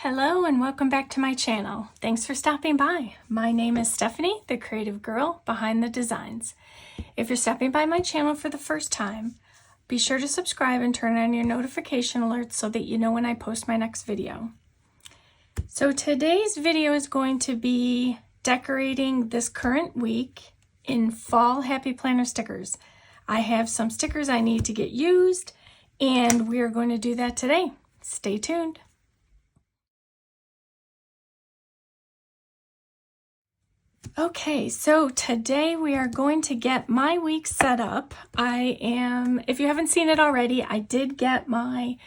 Hello and welcome back to my channel. Thanks for stopping by. My name is Stephanie, the creative girl behind the designs. If you're stopping by my channel for the first time, be sure to subscribe and turn on your notification alerts so that you know when I post my next video. So today's video is going to be decorating this current week in fall Happy Planner stickers. I have some stickers I need to get used and we are going to do that today. Stay tuned. Okay, so today we are going to get my week set up. If you haven't seen it already, I did get my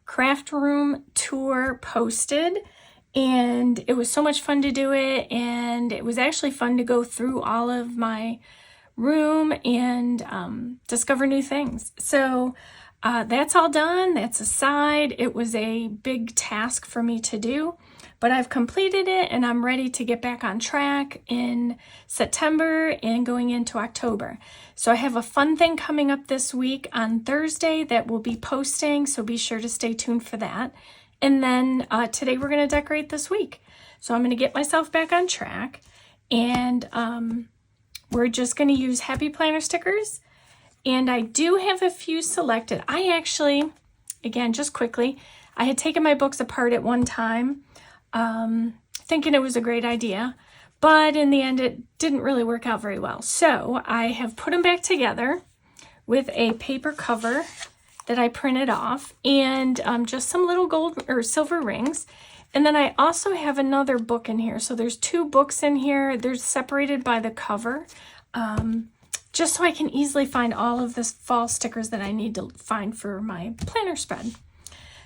craft room tour posted and it was so much fun to do it, and it was actually fun to go through all of my room and discover new things. So that's all done, that's aside. It was a big task for me to do, but I've completed it and I'm ready to get back on track in September and going into October. So I have a fun thing coming up this week on Thursday that we'll be posting, so be sure to stay tuned for that. And then today we're going to decorate this week. So I'm going to get myself back on track, and we're just going to use Happy Planner stickers. And I do have a few selected. I actually, again, just quickly, I had taken my books apart at one time, thinking it was a great idea, but in the end it didn't really work out very well. So I have put them back together with a paper cover that I printed off, and just some little gold or silver rings. And then I also have another book in here. So there's two books in here. They're separated by the cover, just so I can easily find all of this fall stickers that I need to find for my planner spread.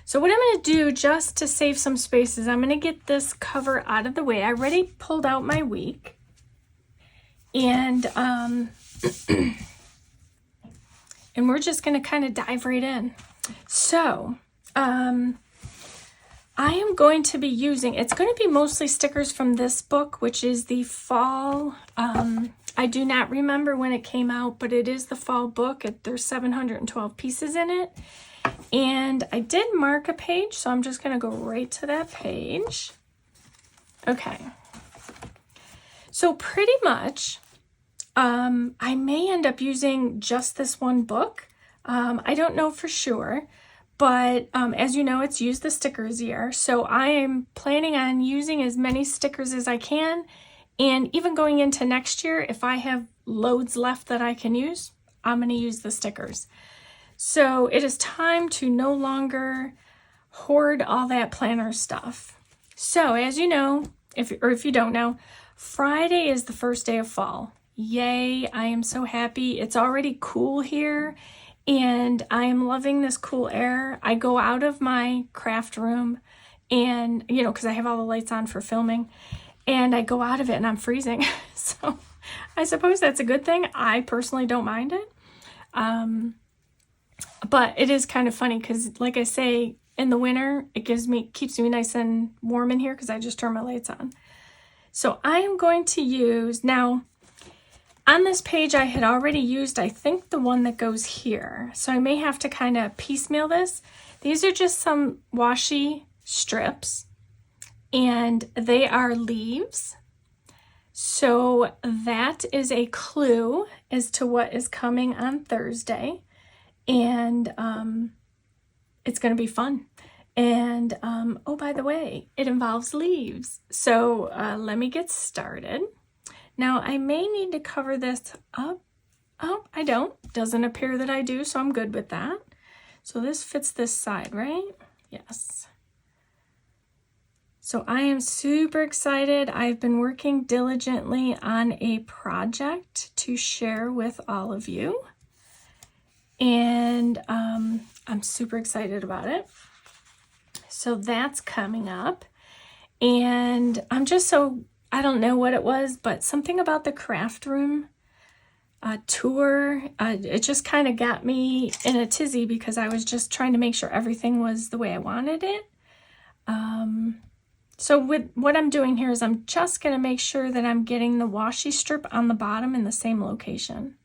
So what I'm going to do, just to save some space, is I'm going to get this cover out of the way. I already pulled out my week, and and we're just going to kind of dive right in. So I am going to be using, it's going to be mostly stickers from this book, which is the fall. I do not remember when it came out, but it is the fall book. There's 712 pieces in it. And I did mark a page, so I'm just going to go right to that page. Okay. So pretty much, I may end up using just this one book. I don't know for sure, but as you know, it's Use the Stickers year. So I am planning on using as many stickers as I can. And even going into next year, if I have loads left that I can use, I'm going to use the stickers. So it is time to no longer hoard all that planner stuff. So as you know, if you don't know, Friday is the first day of fall. Yay, I am so happy. It's already cool here and I am loving this cool air. I go out of my craft room and, you know, because I have all the lights on for filming, and I go out of it and I'm freezing. So I suppose that's a good thing. I personally don't mind it. But it is kind of funny because, like I say, in the winter, it keeps me nice and warm in here because I just turn my lights on. So I am going to use, now on this page I had already used, I think, the one that goes here. So I may have to kind of piecemeal this. These are just some washi strips and they are leaves. So that is a clue as to what is coming on Thursday. And it's going to be fun. And oh, by the way, it involves leaves. So let me get started. Now I may need to cover this up. Oh, I don't. Doesn't appear that I do, so I'm good with that. So this fits this side, right? Yes. So I am super excited. I've been working diligently on a project to share with all of you. And I'm super excited about it. So that's coming up. And I'm just so, I don't know what it was, but something about the craft room tour, it just kind of got me in a tizzy because I was just trying to make sure everything was the way I wanted it. So with what I'm doing here is I'm just going to make sure that I'm getting the washi strip on the bottom in the same location.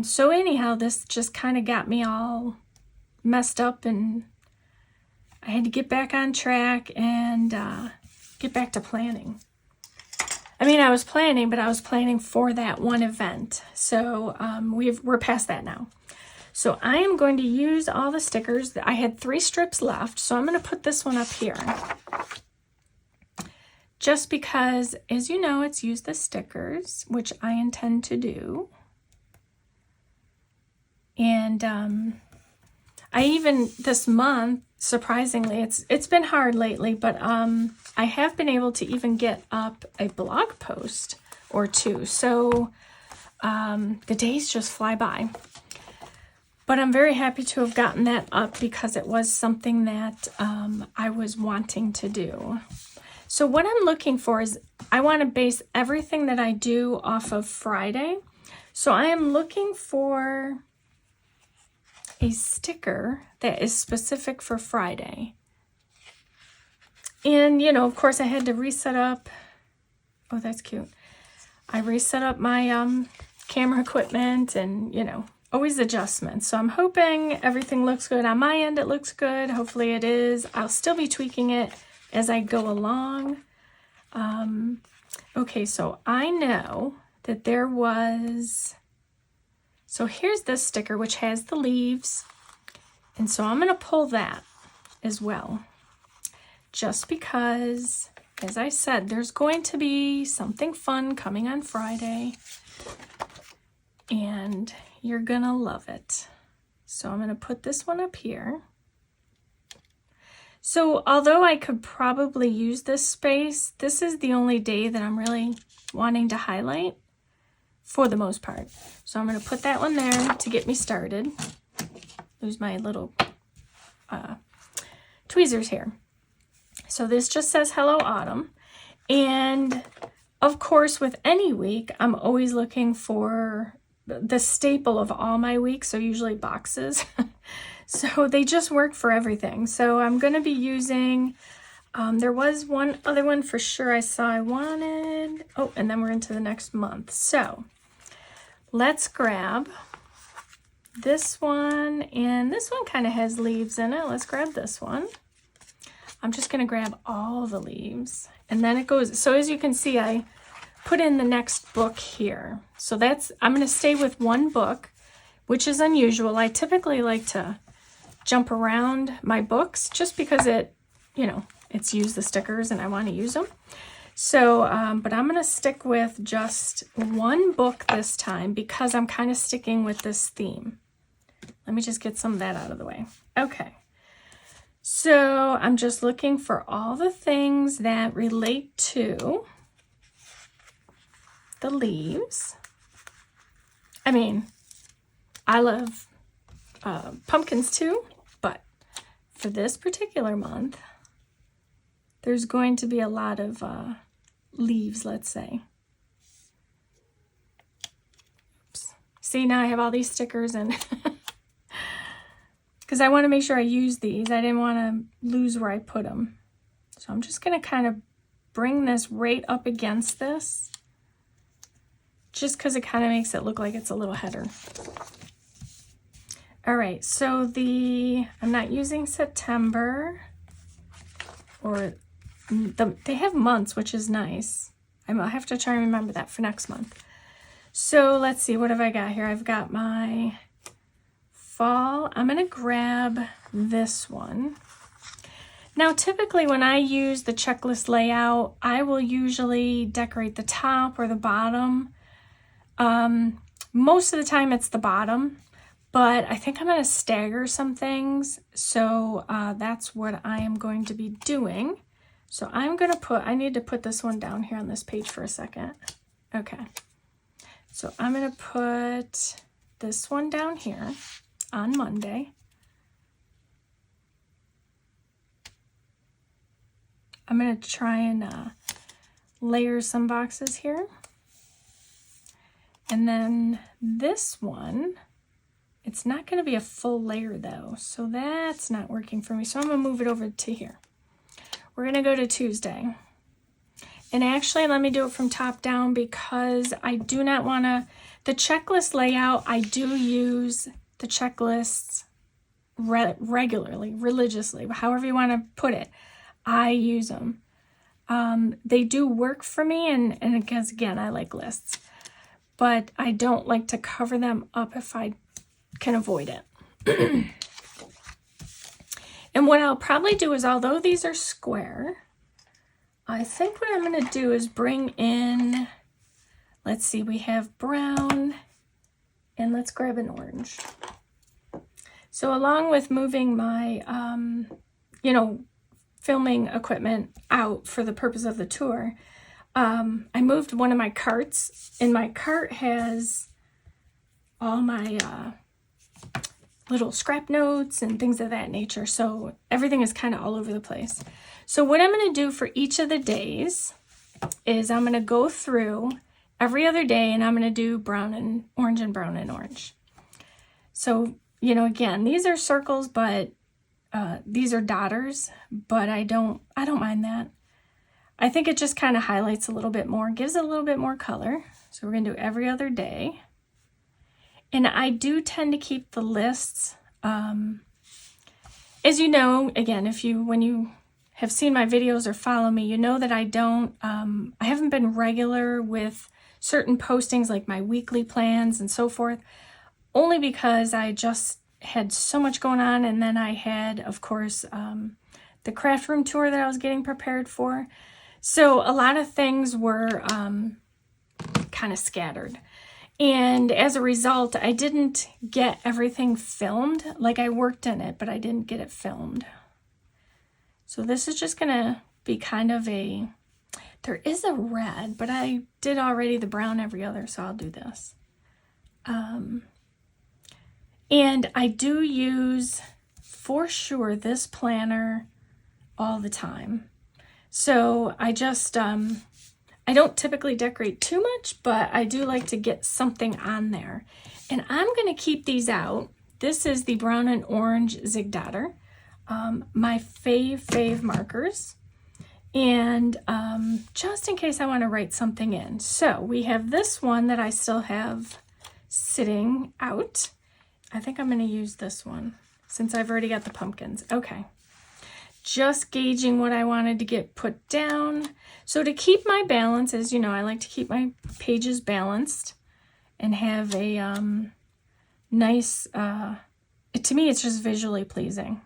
So anyhow, this just kind of got me all messed up and I had to get back on track and get back to planning. I mean, I was planning, but I was planning for that one event. So we're past that now. So I am going to use all the stickers. I had 3 strips left, so I'm going to put this one up here. Just because, as you know, it's use the stickers, which I intend to do. And I even, this month, surprisingly, it's been hard lately, but I have been able to even get up a blog post or 2. So the days just fly by. But I'm very happy to have gotten that up because it was something that I was wanting to do. So what I'm looking for is I want to base everything that I do off of Friday. So I am looking for a sticker that is specific for Friday. And, you know, of course I had to reset up. Oh, that's cute. I reset up my camera equipment and, you know, always adjustments. So I'm hoping everything looks good. On my end, it looks good. Hopefully it is. I'll still be tweaking it as I go along. Okay, so I know that there was... So here's this sticker, which has the leaves. And so I'm going to pull that as well. Just because, as I said, there's going to be something fun coming on Friday. And you're going to love it. So I'm going to put this one up here. So although I could probably use this space, this is the only day that I'm really wanting to highlight for the most part. So I'm going to put that one there to get me started. There's my little tweezers here. So this just says Hello Autumn. And of course, with any week, I'm always looking for the staple of all my weeks, so usually boxes. So they just work for everything. So I'm going to be using, there was one other one for sure I saw I wanted. Oh, and then we're into the next month. So let's grab this one, and this one kind of has leaves in it. Let's grab this one. I'm just going to grab all the leaves, and then it goes. So as you can see, I put in the next book here. So that's, I'm going to stay with one book, which is unusual. I typically like to jump around my books just because it, you know, it's use the stickers and I want to use them. So, but I'm going to stick with just one book this time because I'm kind of sticking with this theme. Let me just get some of that out of the way. Okay. So I'm just looking for all the things that relate to the leaves. I mean, I love pumpkins too, but for this particular month, there's going to be a lot of leaves, let's say. Oops. See, now I have all these stickers and because I want to make sure I use these. I didn't want to lose where I put them. So I'm just going to kind of bring this right up against this just because it kind of makes it look like it's a little header. All right, so I'm not using September, or they have months, which is nice. I'll have to try and remember that for next month. So let's see, what have I got here? I've got my fall. I'm gonna grab this one. Now, typically when I use the checklist layout, I will usually decorate the top or the bottom. Most of the time it's the bottom. But I think I'm going to stagger some things, so that's what I am going to be doing. So I'm going to I need to put this one down here on this page for a second. Okay. So I'm going to put this one down here on Monday. I'm going to try and layer some boxes here. And then this one... It's not going to be a full layer though, so that's not working for me. So I'm going to move it over to here. We're going to go to Tuesday. And actually, let me do it from top down because I do not want to, the checklist layout, I do use the checklists regularly, religiously, however you want to put it. I use them. They do work for me, and because, again, I like lists. But I don't like to cover them up if I can avoid it. And what I'll probably do is, although these are square, I think what I'm going to do is bring in, let's see, we have brown, and let's grab an orange. So along with moving my, filming equipment out for the purpose of the tour, I moved one of my carts, and my cart has all my little scrap notes and things of that nature. So everything is kind of all over the place. So what I'm going to do for each of the days is I'm going to go through every other day, and I'm going to do brown and orange and brown and orange. So, again, these are circles, but these are dotters, but I don't mind that. I think it just kind of highlights a little bit more, gives it a little bit more color. So we're going to do every other day. And I do tend to keep the lists, as you know, again, when you have seen my videos or follow me, you know that I haven't been regular with certain postings like my weekly plans and so forth, only because I just had so much going on. And then I had, of course, the craft room tour that I was getting prepared for. So a lot of things were kind of scattered. And as a result, I didn't get everything filmed. Like, I worked in it, but I didn't get it filmed. So this is just going to be kind of there is a red, but I did already the brown every other, so I'll do this. And I do use, for sure, this planner all the time. So I just, I don't typically decorate too much, but I do like to get something on there. And I'm going to keep these out. This is the brown and orange Zig Dotter, my fave markers. And just in case I want to write something in. So we have this one that I still have sitting out. I think I'm going to use this one since I've already got the pumpkins. Okay. Just gauging what I wanted to get put down. So to keep my balance, as you know, I like to keep my pages balanced and have a nice, to me, it's just visually pleasing.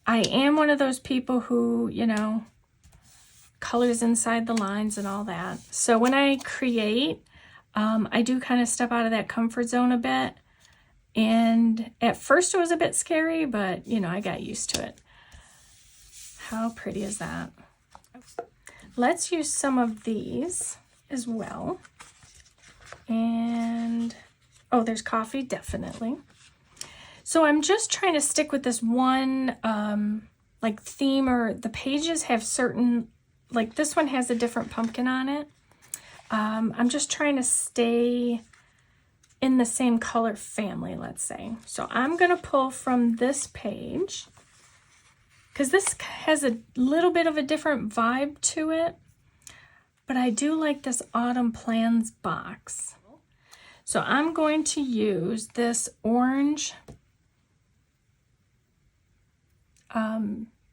I am one of those people who, colors inside the lines and all that. So when I create, I do kind of step out of that comfort zone a bit. And at first it was a bit scary, but, I got used to it. How pretty is that? Let's use some of these as well. And, oh, there's coffee, definitely. So I'm just trying to stick with this one, theme, or the pages have certain, like this one has a different pumpkin on it. I'm just trying to stay in the same color family, let's say. So I'm going to pull from this page because this has a little bit of a different vibe to it, but I do like this Autumn Plans box. So I'm going to use this orange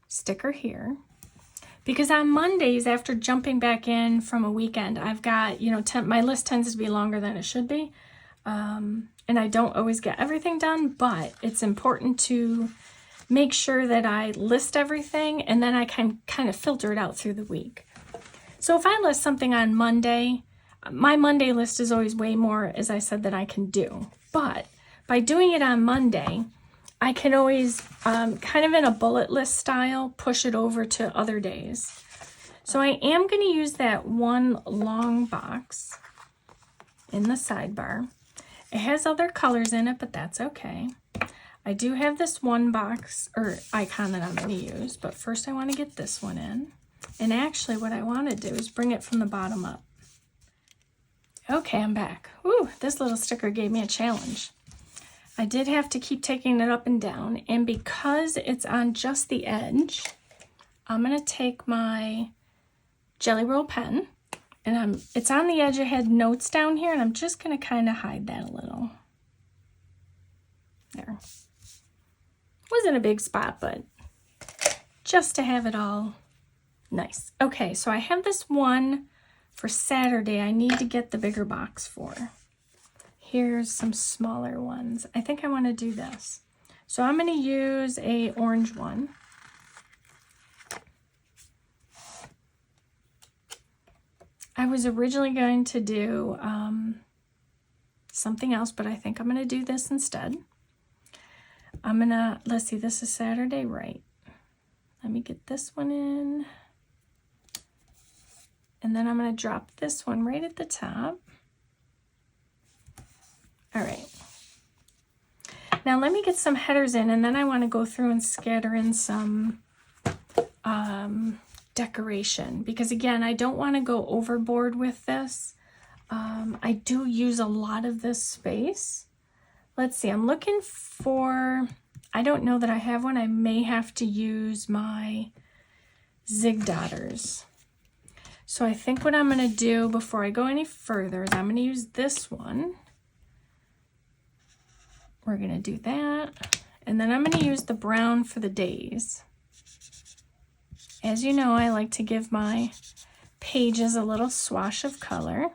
sticker here, because on Mondays, after jumping back in from a weekend, I've got, my list tends to be longer than it should be. And I don't always get everything done, but it's important to make sure that I list everything, and then I can kind of filter it out through the week. So if I list something on Monday, my Monday list is always way more, as I said, than I can do. But by doing it on Monday, I can always, kind of in a bullet list style, push it over to other days. So I am going to use that one long box in the sidebar. It has other colors in it, but that's okay. I do have this one box or icon that I'm going to use, but first I want to get this one in. And actually what I want to do is bring it from the bottom up. Okay, I'm back. Ooh, this little sticker gave me a challenge. I did have to keep taking it up and down, and because it's on just the edge, I'm going to take my Jelly Roll pen, and it's on the edge. I had notes down here, and I'm just going to kind of hide that a little. There. Wasn't a big spot, but just to have it all nice. Okay, so I have this one for Saturday I need to get the bigger box for. Here's some smaller ones. I think I want to do this. So I'm going to use a orange one. I was originally going to do something else, but I think I'm going to do this instead. I'm going to, let's see, this is Saturday, right? Let me get this one in. And then I'm going to drop this one right at the top. All right. Now let me get some headers in, and then I want to go through and scatter in some decoration, because again, I don't want to go overboard with this. I do use a lot of this space. Let's see, I'm looking for, I don't know that I have one. I may have to use my zig dotters. So I think what I'm going to do before I go any further is I'm going to use this one. We're going to do that. And then I'm going to use the brown for the days. As you know, I like to give my pages a little swash of color.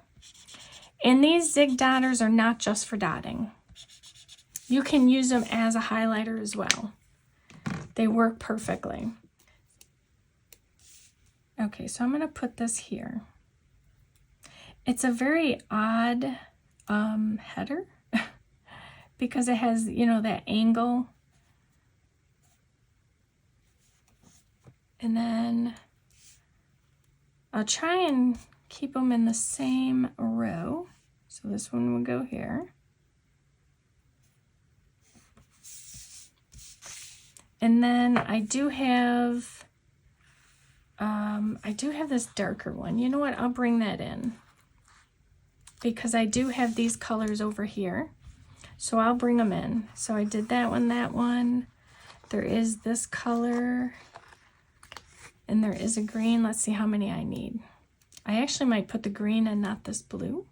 And these zig dotters are not just for dotting. You can use them as a highlighter as well. They work perfectly. Okay, so I'm going to put this here. It's a very odd header because it has, you know, that angle. And then I'll try and keep them in the same row. So this one will go here. And then I do have this darker one. You know what? I'll bring that in because I do have these colors over here. So I'll bring them in. So I did that one, that one. There is this color and there is a green. Let's see how many I need. I actually might put the green and not this blue.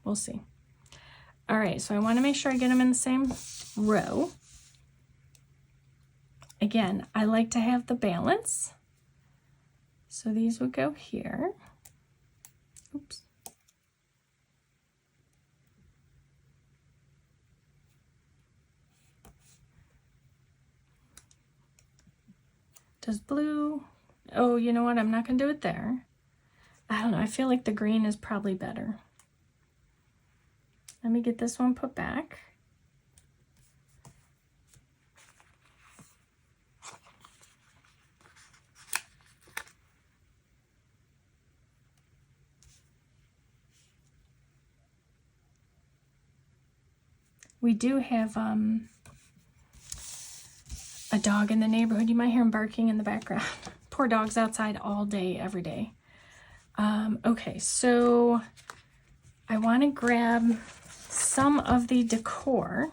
We'll see. All right, so I want to make sure I get them in the same row. Again, I like to have the balance. So these would go here. Oops. Does blue, oh, you know what? I'm not going to do it there. I don't know. I feel like the green is probably better. Let me get this one put back. We do have a dog in the neighborhood. You might hear him barking in the background. Poor dog's outside all day, every day. Okay, so I want to grab some of the decor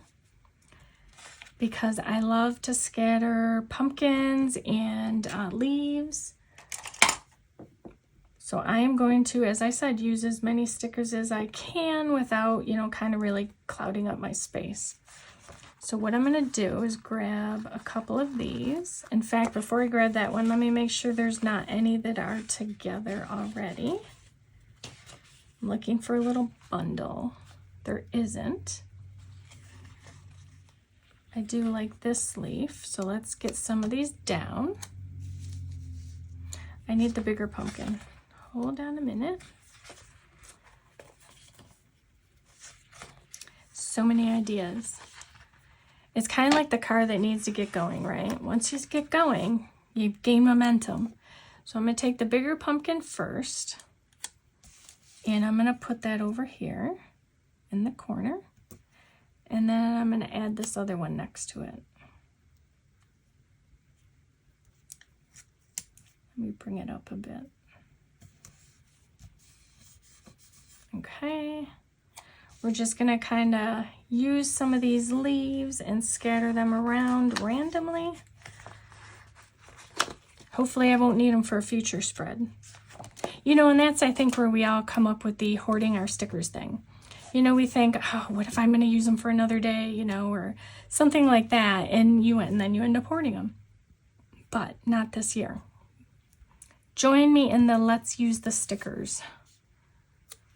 because I love to scatter pumpkins and leaves. So I am going to, as I said, use as many stickers as I can without, you know, kind of really clouding up my space. So what I'm going to do is grab a couple of these. In fact, before I grab that one, let me make sure there's not any that are together already. I'm looking for a little bundle. There isn't. I do like this leaf, so let's get some of these down. I need the bigger pumpkin. Hold on a minute. So many ideas. It's kind of like the car that needs to get going, right? Once you get going, you gain momentum. So I'm going to take the bigger pumpkin first, and I'm going to put that over here in the corner, and then I'm going to add this other one next to it. Let me bring it up a bit. Okay. We're just going to kind of use some of these leaves and scatter them around randomly. Hopefully I won't need them for a future spread. You know, and that's, I think, where we all come up with the hoarding our stickers thing. You know, we think, oh, what if I'm going to use them for another day, you know, or something like that, and then you end up hoarding them. But not this year. Join me in the let's use the stickers.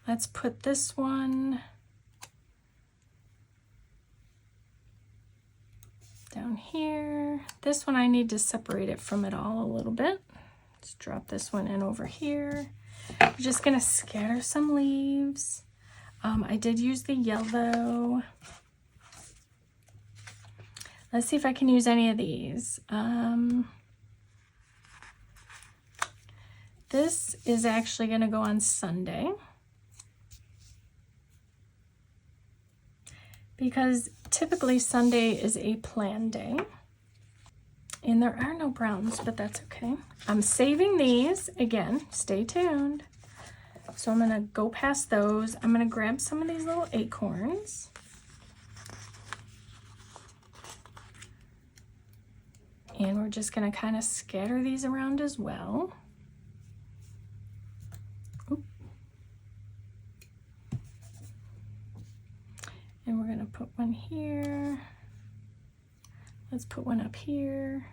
Let's put this one down here. This one I need to separate it from it all a little bit. Let's drop this one in over here. We're just gonna scatter some leaves. I did use the yellow. Let's see if I can use any of these. This is actually gonna go on Sunday, because typically Sunday is a plan day. And there are no browns, but that's okay. I'm saving these. Again, stay tuned. So I'm gonna go past those. I'm gonna grab some of these little acorns. And we're just gonna kind of scatter these around as well. Oop. And we're gonna put one here. Let's put one up here.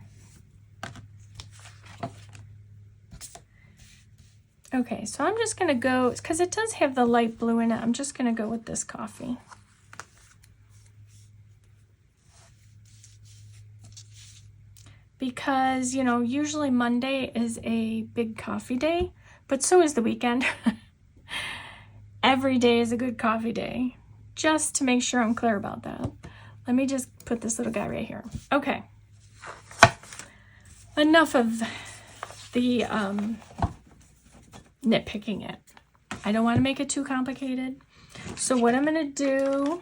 Okay, so I'm just gonna go, because it does have the light blue in it, I'm just gonna go with this coffee. Because, you know, usually Monday is a big coffee day, but so is the weekend. Every day is a good coffee day, just to make sure I'm clear about that. Let me just put this little guy right here. Okay. Enough of the nitpicking it. I don't want to make it too complicated. So what I'm going to do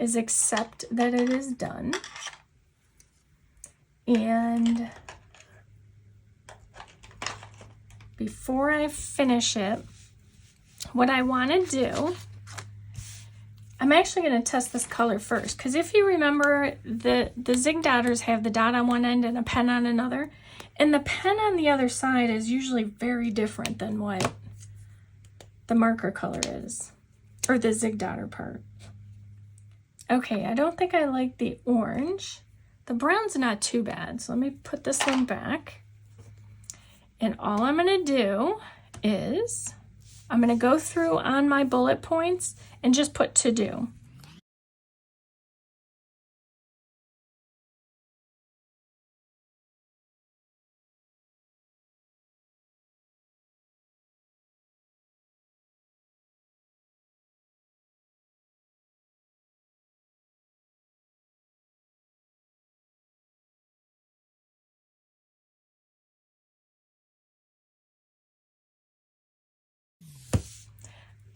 is accept that it is done. And before I finish it, what I want to do, I'm actually going to test this color first, because if you remember, the zig dotters have the dot on one end and a pen on another, and the pen on the other side is usually very different than what the marker color is, or the zig dotter part. Okay, I don't think I like the orange. The brown's not too bad, so let me put this one back. And all I'm going to do is I'm going to go through on my bullet points and just put to do.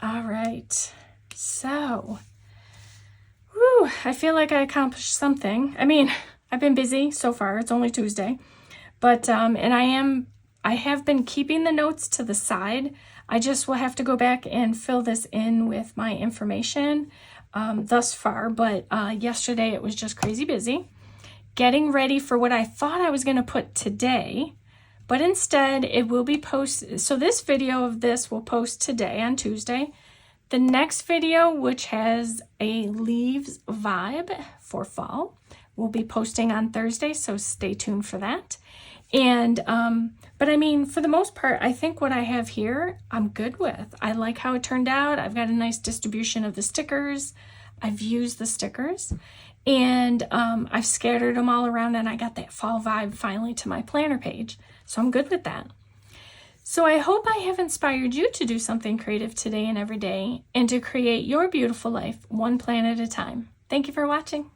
All right, so, whew, I feel like I accomplished something. I mean, I've been busy so far. It's only Tuesday, but and I have been keeping the notes to the side. I just will have to go back and fill this in with my information thus far. But yesterday it was just crazy busy, getting ready for what I thought I was going to put today. But instead, it will be posted. So this video of this will post today on Tuesday. The next video, which has a leaves vibe for fall, will be posting on Thursday. So stay tuned for that. And, but I mean, for the most part, I think what I have here, I'm good with. I like how it turned out. I've got a nice distribution of the stickers. I've used the stickers. And I've scattered them all around, and I got that fall vibe finally to my planner page. So I'm good with that. So I hope I have inspired you to do something creative today and every day, and to create your beautiful life one plan at a time. Thank you for watching.